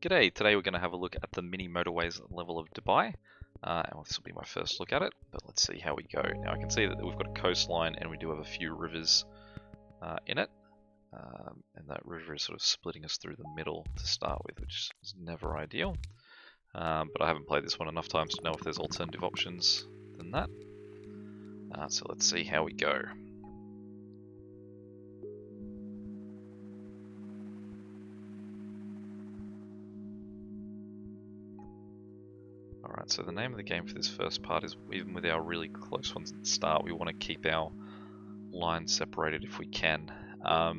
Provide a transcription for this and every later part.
G'day, today we're going to have a look at the Mini Motorways level of Dubai. And this will be my first look at it, but let's see how we go. Now I can see that we've got a coastline and we do have a few rivers in it. And that river is sort of splitting us through the middle to start with, which is never ideal. But I haven't played this one enough times to know if there's alternative options than that. So let's see how we go. Alright, so the name of the game for this first part is, even with our really close ones at the start, we want to keep our lines separated if we can. I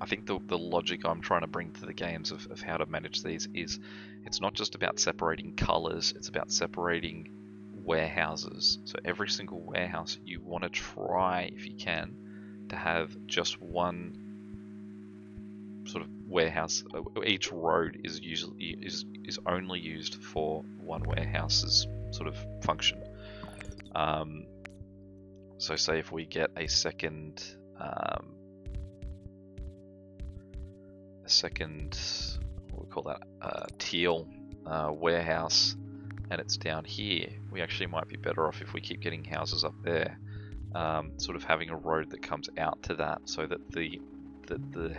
think the logic I'm trying to bring to the games of how to manage these is, it's not just about separating colors, it's about separating warehouses. So every single warehouse you want to try, if you can, to have just one sort of warehouse. Each road is usually is only used for one warehouse's sort of function. So say if we get a second what we call that, teal warehouse, and it's down here, we actually might be better off if we keep getting houses up there, sort of having a road that comes out to that, so that the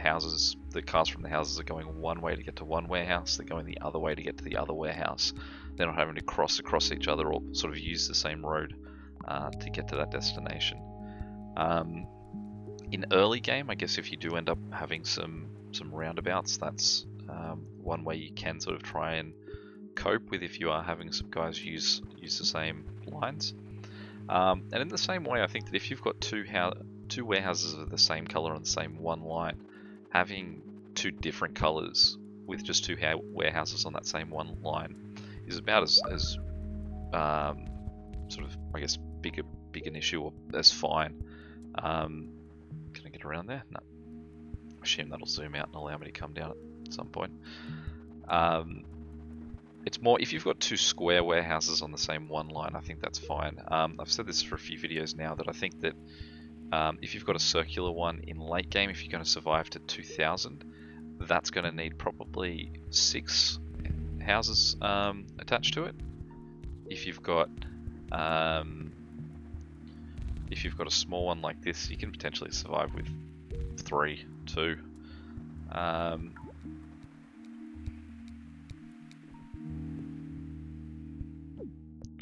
houses, the cars from the houses are going one way to get to one warehouse, they're going the other way to get to the other warehouse. They're not having to cross across each other or sort of use the same road to get to that destination. In early game, I guess if you do end up having some roundabouts, that's one way you can sort of try and cope with if you are having some guys use the same lines. And in the same way, I think that if you've got two warehouses of the same color on the same one line, having two different colors with just two warehouses on that same one line is about as sort of, I guess, big an issue, or as fine. Can I get around there? No. I assume that'll zoom out and allow me to come down at some point. It's more if you've got two square warehouses on the same one line, I think that's fine. I've said this for a few videos now, that I think that if you've got a circular one in late game, if you're going to survive to 2000, that's going to need probably 6 houses attached to it. If you've got a small one like this, you can potentially survive with 3, 2.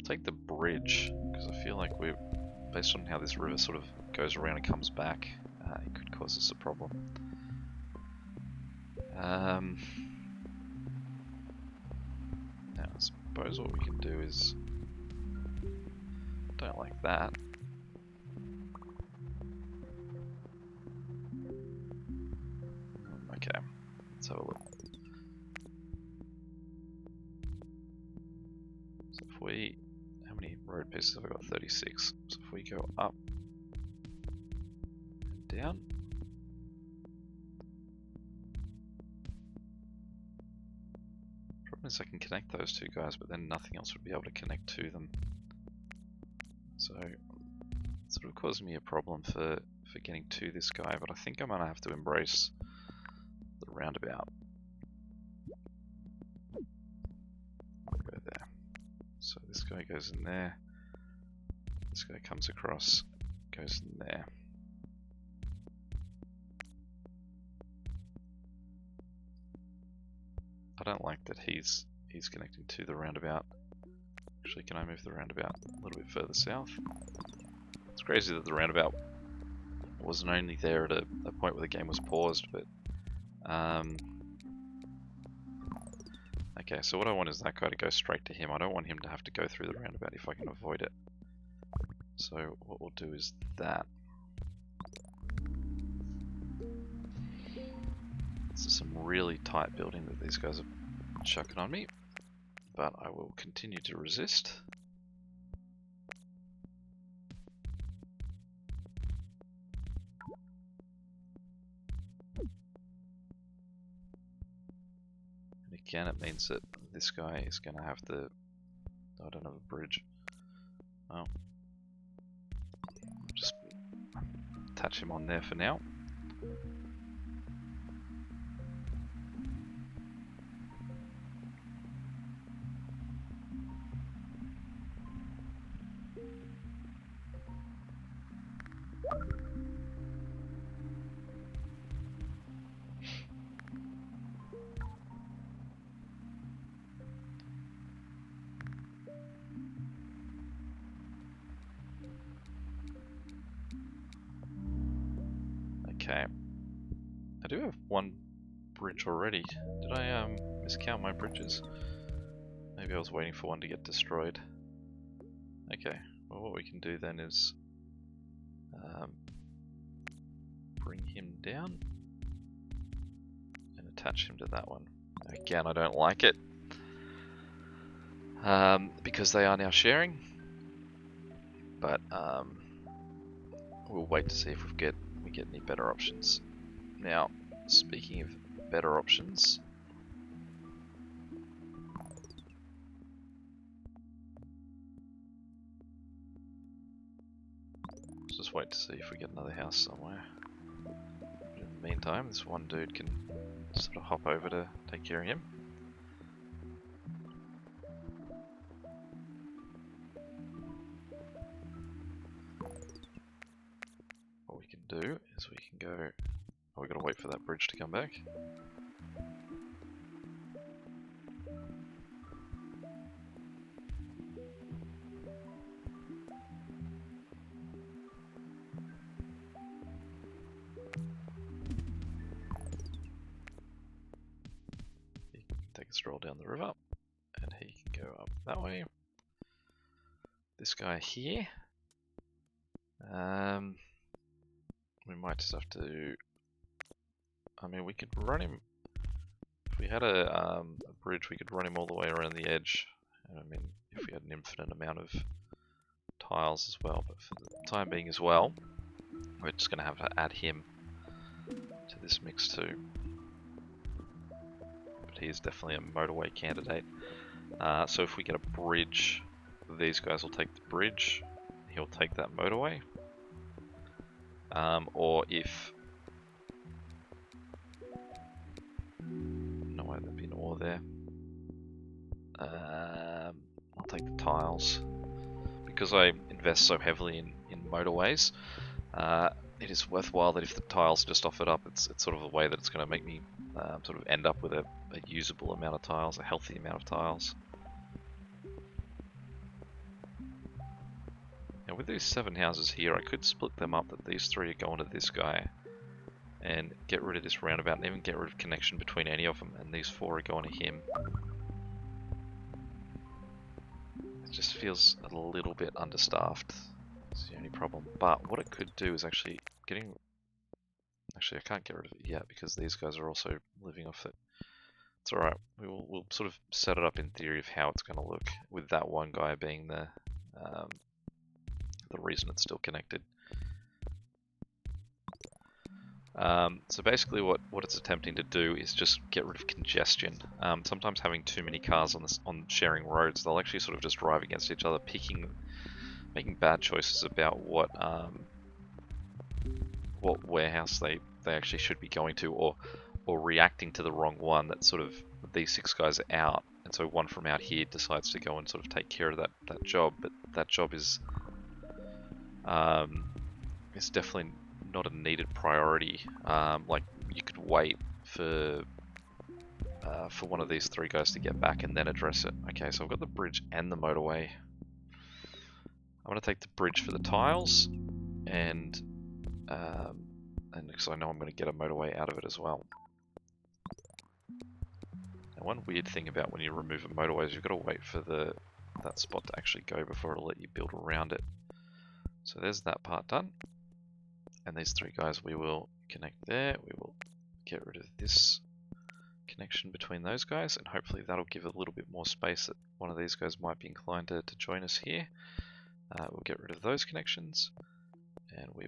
Take the bridge, because I feel like we're, based on how this river sort of goes around and comes back, it could cause us a problem. Now I suppose what we can do is, don't like that. Okay, let's have a look. So if we, how many road pieces have I got? 36. So if we go up and down, problem is I can connect those two guys, but then nothing else would be able to connect to them. So it's sort of causing me a problem for getting to this guy, but I think I'm gonna have to embrace the roundabout. I'll go there. So this guy goes in there. This guy comes across, goes in there. I don't like that he's connecting to the roundabout. Actually, can I move the roundabout a little bit further south? It's crazy that the roundabout wasn't only there at a point where the game was paused, but okay, so what I want is that guy to go straight to him. I don't want him to have to go through the roundabout if I can avoid it. So what we'll do is that. This is some really tight building that these guys are chucking on me, but I will continue to resist. And again, it means that this guy is going to have to, I don't have a bridge. Oh. Just attach him on there for now. Okay. I do have one bridge already. Did I miscount my bridges? Maybe I was waiting for one to get destroyed. Okay, well what we can do then is bring him down and attach him to that one. Again, I don't like it because they are now sharing, but we'll wait to see if we get any better options. Now, speaking of better options, let's just wait to see if we get another house somewhere. In the meantime, this one dude can sort of hop over to take care of him. What we can do is we can go... Oh, we gotta wait for that bridge to come back. He can take a stroll down the river, and he can go up that way. This guy here, we might just have to... I mean, we could run him... If we had a bridge, we could run him all the way around the edge. I mean, if we had an infinite amount of tiles as well, but for the time being as well, we're just going to have to add him to this mix too. But he is definitely a motorway candidate. So if we get a bridge, these guys will take the bridge, he'll take that motorway. Or if... No way, there'd be an ore there. I'll take the tiles. Because I invest so heavily in motorways, it is worthwhile that if the tiles just offered up, it's sort of a way that it's going to make me sort of end up with a usable amount of tiles, a healthy amount of tiles. Now with these 7 houses here, I could split them up that these 3 are going to this guy and get rid of this roundabout and even get rid of connection between any of them, and these 4 are going to him. It just feels a little bit understaffed. That's the only problem. But what it could do is actually getting... Actually, I can't get rid of it yet because these guys are also living off it. It's alright. We'll sort of set it up in theory of how it's going to look, with that one guy being the reason it's still connected. So basically what it's attempting to do is just get rid of congestion. Sometimes having too many cars on sharing roads, they'll actually sort of just drive against each other, making bad choices about what warehouse they actually should be going to, or reacting to the wrong one. That sort of, these 6 guys are out, and so one from out here decides to go and sort of take care of that job, but that job is definitely not a needed priority. Like, you could wait for one of these 3 guys to get back and then address it. Okay, so I've got the bridge and the motorway. I want to take the bridge for the tiles, and because I know I'm going to get a motorway out of it as well. And one weird thing about when you remove a motorway is you've got to wait for that spot to actually go before it'll let you build around it. So there's that part done. And these 3 guys we will connect there. We will get rid of this connection between those guys, and hopefully that'll give a little bit more space that one of these guys might be inclined to join us here. We'll get rid of those connections, and we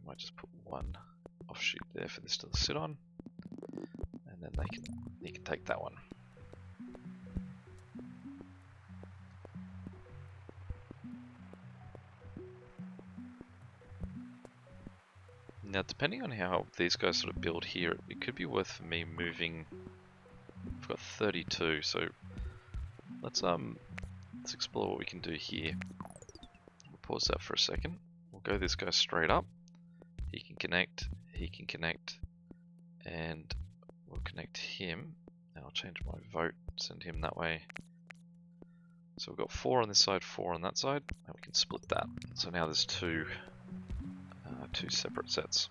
might just put one offshoot there for this to sit on, and then he can take that one. Now, depending on how these guys sort of build here, it could be worth for me moving. I've got 32, so let's explore what we can do here. We'll pause that for a second. We'll go this guy straight up. He can connect, and we'll connect him. Now I'll change my vote, send him that way. So we've got 4 on this side, 4 on that side, and we can split that. So now there's two separate sets.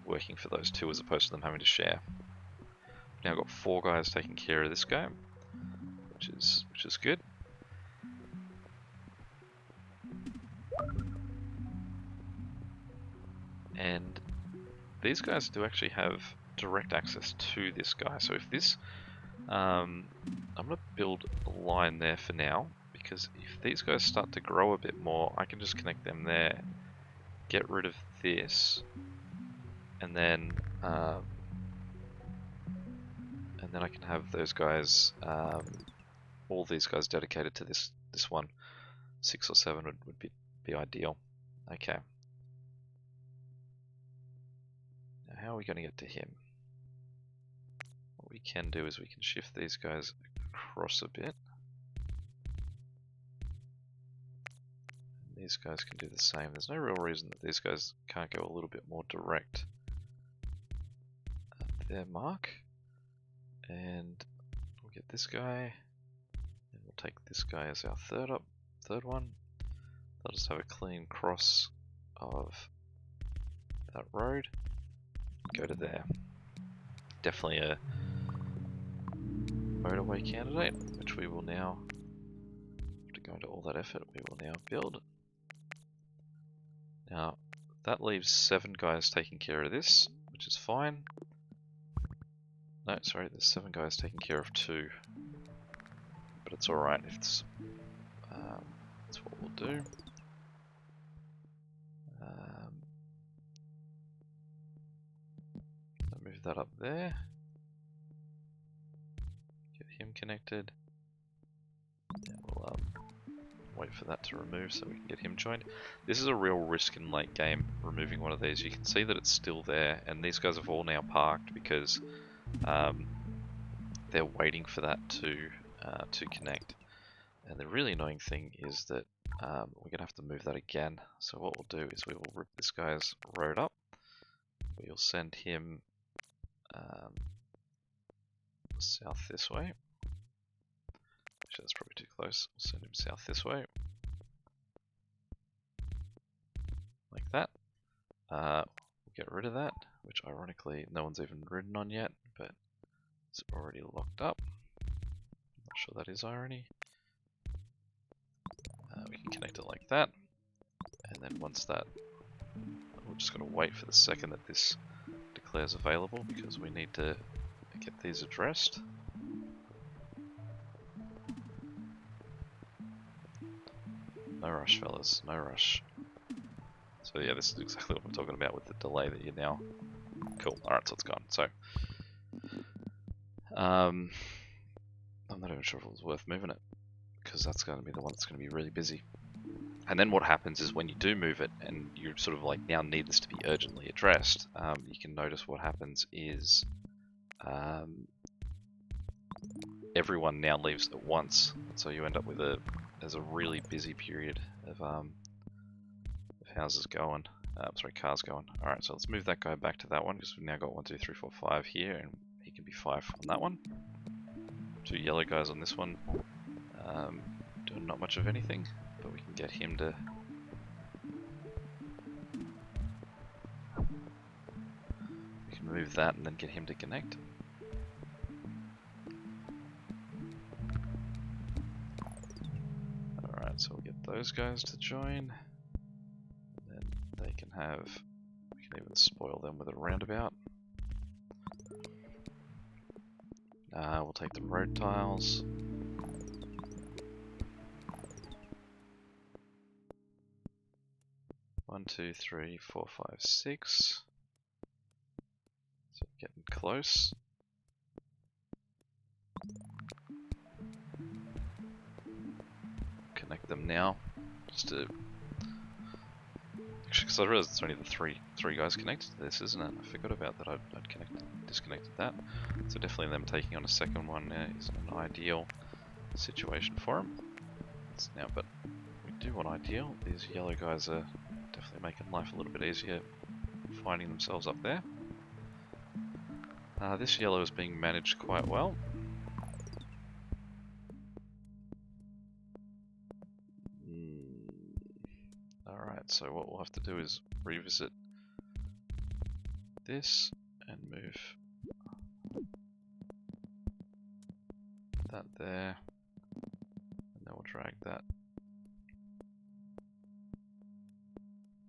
working for those two as opposed to them having to share. Now I've got 4 guys taking care of this guy, which is good. And these guys do actually have direct access to this guy. So if this, I'm going to build a line there for now, because if these guys start to grow a bit more, I can just connect them there, get rid of this, and then I can have those guys, all these guys dedicated to this one. 6 or 7 would be ideal. Okay. Now how are we going to get to him? What we can do is we can shift these guys across a bit. And these guys can do the same. There's no real reason that these guys can't go a little bit more direct at their mark. And we'll get this guy, and we'll take this guy as our third one. They'll just have a clean cross of that road. Go to there. Definitely a motorway candidate, which we will now, after going to all that effort, we will now build. Now, that leaves 7 guys taking care of this, which is fine. No, sorry, there's 7 guys taking care of 2. But it's alright if it's, that's what we'll do. So move that up there. Get him connected. And we'll wait for that to remove so we can get him joined. This is a real risk in late game, removing one of these. You can see that it's still there, and these guys have all now parked because they're waiting for that to connect. And the really annoying thing is that we're going to have to move that again. So what we'll do is we will rip this guy's road up. We'll send him south this way. Actually, that's probably too close. We'll send him south this way. Like that. We'll get rid of that, which ironically no one's even ridden on yet, but it's already locked up. Not sure that is irony. We can connect it like that, and then once that, we're just going to wait for the second that this declares available because we need to get these addressed. No rush, fellas, no rush. So yeah, this is exactly what I'm talking about with the delay that you're now. Cool. Alright, so it's gone. So I'm not even sure if it was worth moving it, because that's going to be the one that's going to be really busy. And then what happens is when you do move it and you sort of like now need this to be urgently addressed, you can notice what happens is everyone now leaves at once, so you end up with there's a really busy period of houses going, cars going. Alright, so let's move that guy back to that one because we've now got 1, 2, 3, 4, 5 here, and he can be 5 on that one. 2 yellow guys on this one, doing not much of anything, but we can get him to. We can move that and then get him to connect. Alright, so we'll get those guys to join. And then they can have. We can even spoil them with a roundabout. We'll take the road tiles. One, 2, 3, 4, 5, 6. So getting close. Connect them now, just to. Actually, because I realized it's only the three guys connected to this, isn't it? I forgot about that. I'd disconnected that. So definitely them taking on a second one isn't an ideal situation for them. It's now, but we do want ideal. These yellow guys are definitely making life a little bit easier, finding themselves up there. This yellow is being managed quite well. Alright, so what we'll have to do is revisit this and move that there, and then we'll drag that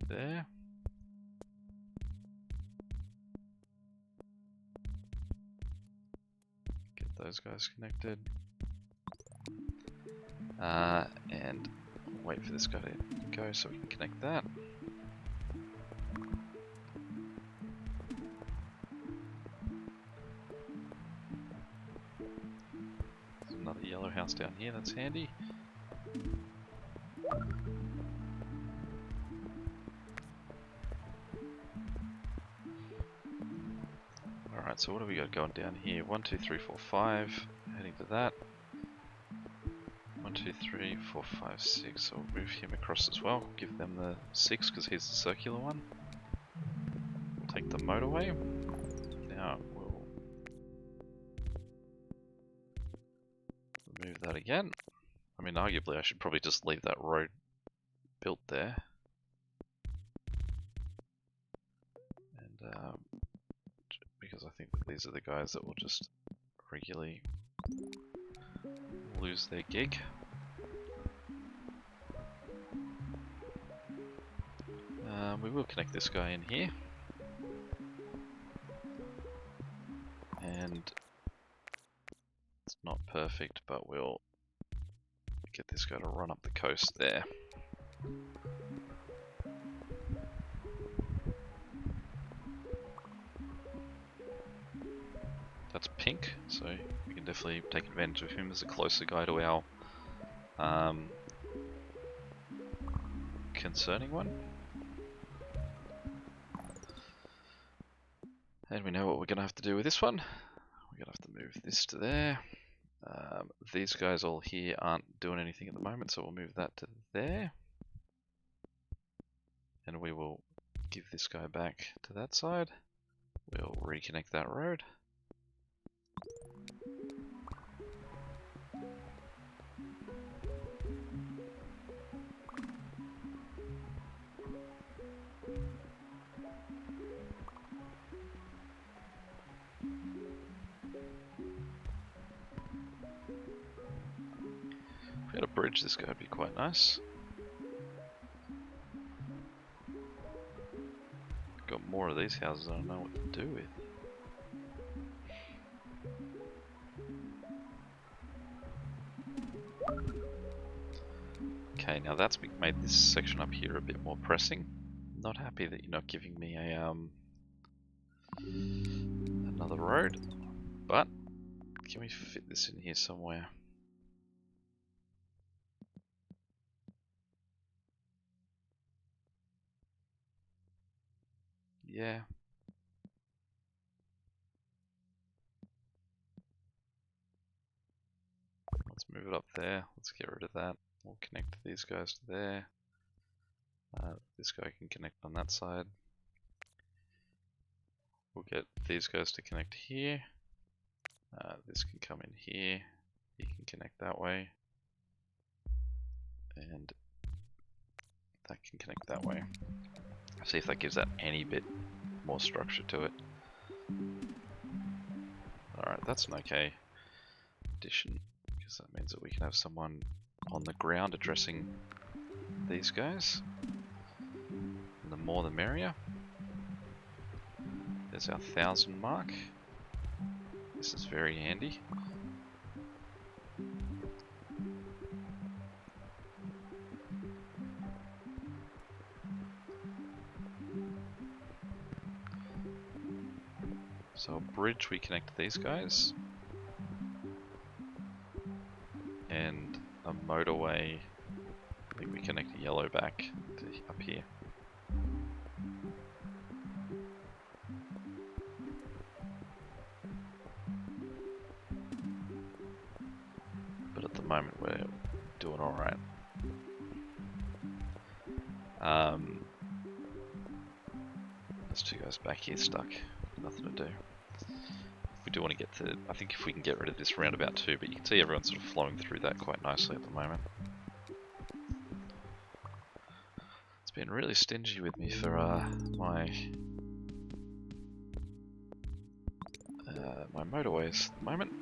there. Get those guys connected. And wait for this guy to go so we can connect that. There's another yellow house down here, that's handy. Alright, so what do we got going down here? 1, 2, 3, 4, 5. Heading to that. 1, 2, 3, 4, 5, 6. So we'll move him across as well. Give them the 6 because he's the circular one. We'll take the motorway. Now we'll remove that again. I mean, arguably I should probably just leave that road built there. And because I think that these are the guys that will just regularly lose their gig. We will connect this guy in here. And it's not perfect, but we'll get this guy to run up the coast there. That's pink, so we can definitely take advantage of him as a closer guy to our concerning one. And we know what we're going to have to do with this one. We're going to have to move this to there. These guys all here aren't doing anything at the moment, so we'll move that to there. And we will give this guy back to that side. We'll reconnect that road. If we had a bridge, this guy would be quite nice. Got more of these houses I don't know what to do with. Okay, now that's made this section up here a bit more pressing. Not happy that you're not giving me a another road, but can we fit this in here somewhere? Yeah. Let's move it up there. Let's get rid of that. We'll connect these guys to there. This guy can connect on that side. We'll get these guys to connect here. This can come in here. He can connect that way. And that can connect that way. See if that gives that any bit more structure to it. Alright, that's an okay addition, because that means that we can have someone on the ground addressing these guys. And the more the merrier. There's our 1,000 mark. This is very handy. So a bridge, we connect these guys. And a motorway, I think we connect a yellow back to up here. But at the moment we're doing alright. There's two guys back here stuck, nothing to do. We do want to get to, I think if we can get rid of this roundabout too, but you can see everyone's sort of flowing through that quite nicely at the moment. It's been really stingy with me for my my motorways at the moment,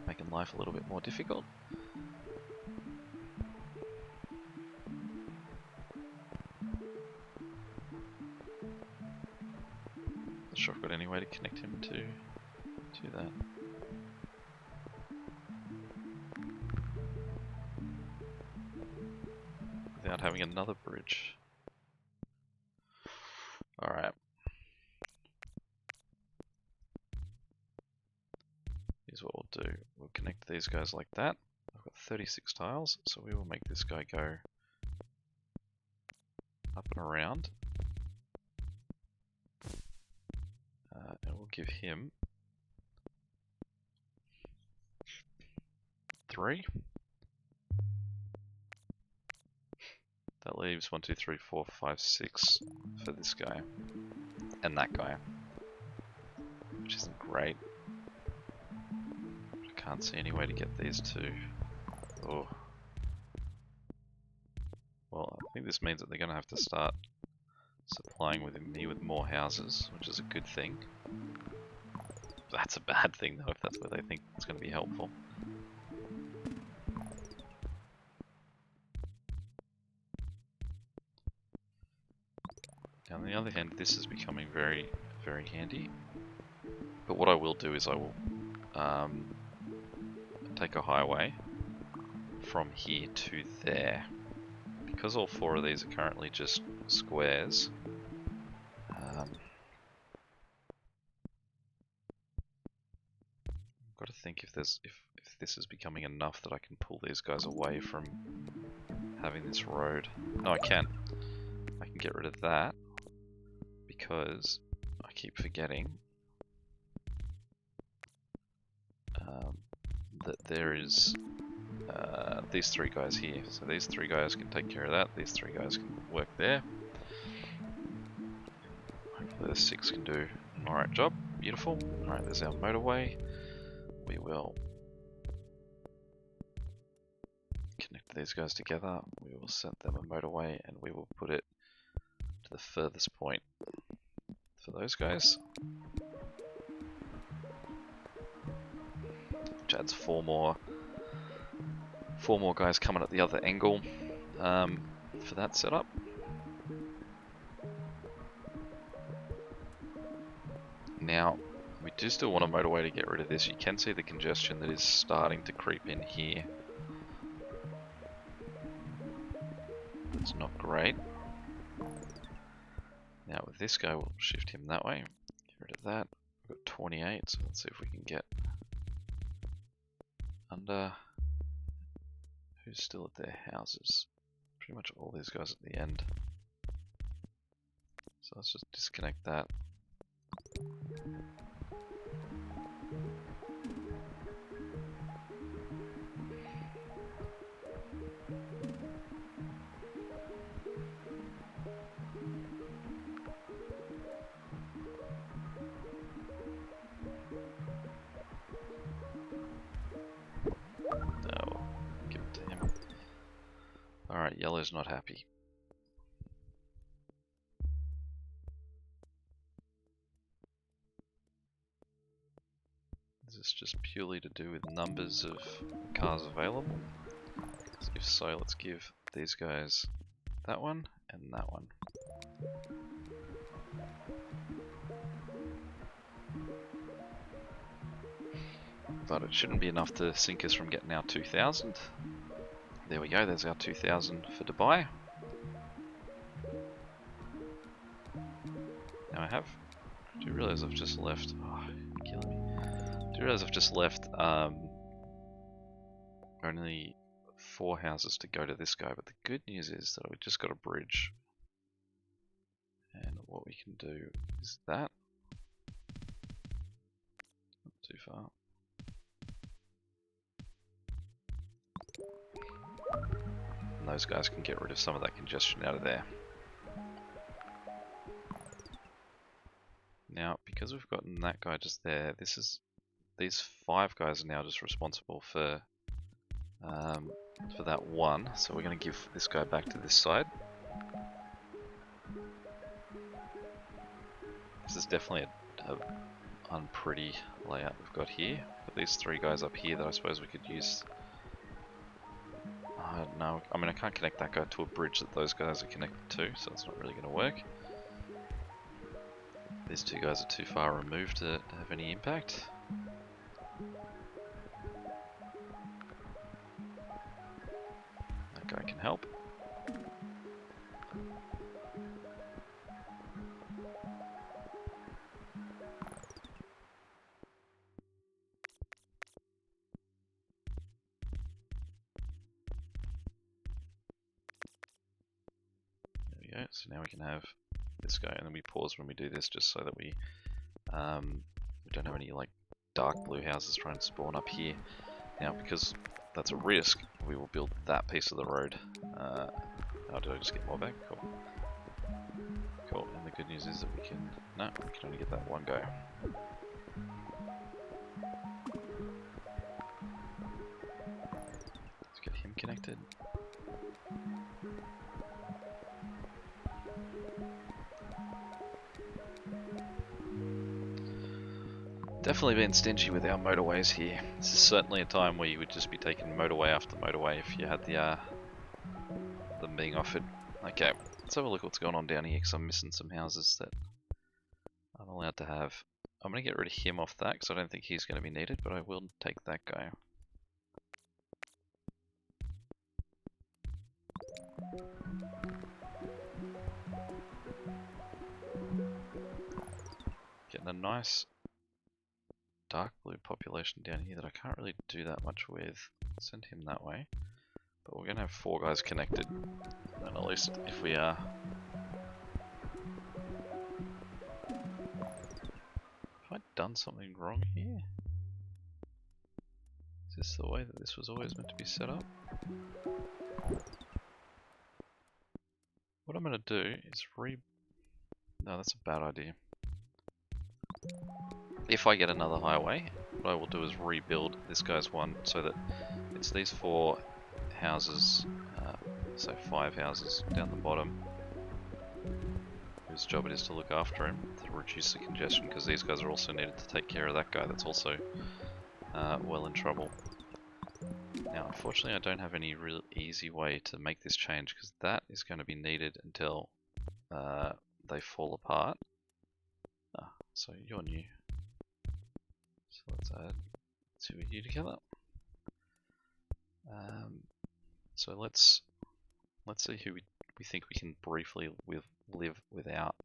making life a little bit more difficult. Not sure if I've got any way to connect him to that. Without having another bridge. Alright. Here's what we'll do. We'll connect these guys like that. I've got 36 tiles, so we will make this guy go up and around. And we'll give him 3. That leaves 1, 2, 3, 4, 5, 6 for this guy. And that guy. Which isn't great. I can't see any way to get these two. Oh. Well, I think this means that they're going to have to start supplying me with more houses, which is a good thing. That's a bad thing though, if that's where they think it's going to be helpful. On the other hand, this is becoming very, very handy. But what I will do is I will take a highway from here to there. Because all 4 of these are currently just squares, I've got to think if this is becoming enough that I can pull these guys away from having this road. No, I can. I can get rid of that because I keep forgetting that there is these 3 guys here. So these 3 guys can take care of that. These 3 guys can work there. Hopefully the 6 can do an alright job. Beautiful. Alright, there's our motorway. We will connect these guys together. We will set them a motorway and we will put it to the furthest point for those guys. Which adds 4 more guys coming at the other angle for that setup. Now, we do still want a motorway to get rid of this. You can see the congestion that is starting to creep in here. It's not great. Now with this guy, we'll shift him that way. Get rid of that. We've got 28, so let's see if we can get under. Who's still at their houses? Pretty much all these guys at the end. So let's just disconnect that. Alright, yellow's not happy. Is this just purely to do with numbers of cars available? If so, let's give these guys that one and that one. But it shouldn't be enough to sink us from getting our 2,000. There we go, there's our 2,000 for Dubai. Now I do realise I've just left, you're killing me. Do realise I've just left only 4 houses to go to this guy, but the good news is that we just got a bridge. And what we can do is that. Not too far. And those guys can get rid of some of that congestion out of there. Now, because we've gotten that guy just there, these 5 guys are now just responsible for that one. So we're going to give this guy back to this side. This is definitely a unpretty layout we've got here. Got these three guys up here that I suppose we could use. No, I mean I can't connect that guy to a bridge that those guys are connected to, so it's not really going to work. These two guys are too far removed to have any impact. That guy can help. So now we can have this guy, and then we pause when we do this just so that we don't have any like dark blue houses trying to spawn up here. Now, because that's a risk, we will build that piece of the road. Oh, did I just get more back? Cool. Cool, and the good news is that we can only get that one go. Let's get him connected. Definitely been stingy with our motorways here. This is certainly a time where you would just be taking motorway after motorway if you had them being offered. Okay, let's have a look what's going on down here because I'm missing some houses that I'm allowed to have. I'm going to get rid of him off that because I don't think he's going to be needed, but I will take that guy. Getting a nice dark blue population down here that I can't really do that much with. Send him that way. But we're going to have 4 guys connected. And at least if we are... Have I done something wrong here? Is this the way that this was always meant to be set up? What I'm going to do is No, that's a bad idea. If I get another highway, what I will do is rebuild this guy's one so that it's these 4 houses, so 5 houses down the bottom, whose job it is to look after him, to reduce the congestion, because these guys are also needed to take care of that guy that's also well in trouble. Now, unfortunately, I don't have any real easy way to make this change, because that is going to be needed until they fall apart. So you're new. So let's add 2 of you together. So let's see who we think we can briefly live without.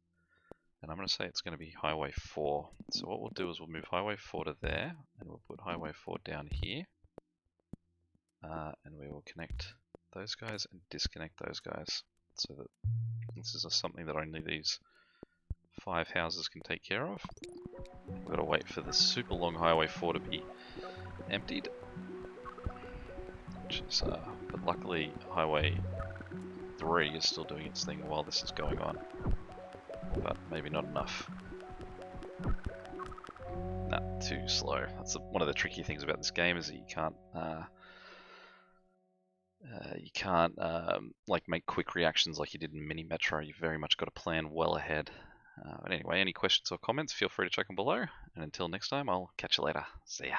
And I'm going to say it's going to be Highway 4. So what we'll do is we'll move Highway 4 to there, and we'll put Highway 4 down here. And we will connect those guys and disconnect those guys. So that this is something that only these 5 houses can take care of. We've got to wait for the super long Highway 4 to be emptied. Which is, but luckily Highway 3 is still doing its thing while this is going on. But maybe not enough. Nah, too slow. That's one of the tricky things about this game is that you can't like make quick reactions like you did in Mini Metro. You've very much got to plan well ahead. But anyway, any questions or comments, feel free to check them below. And until next time, I'll catch you later. See ya.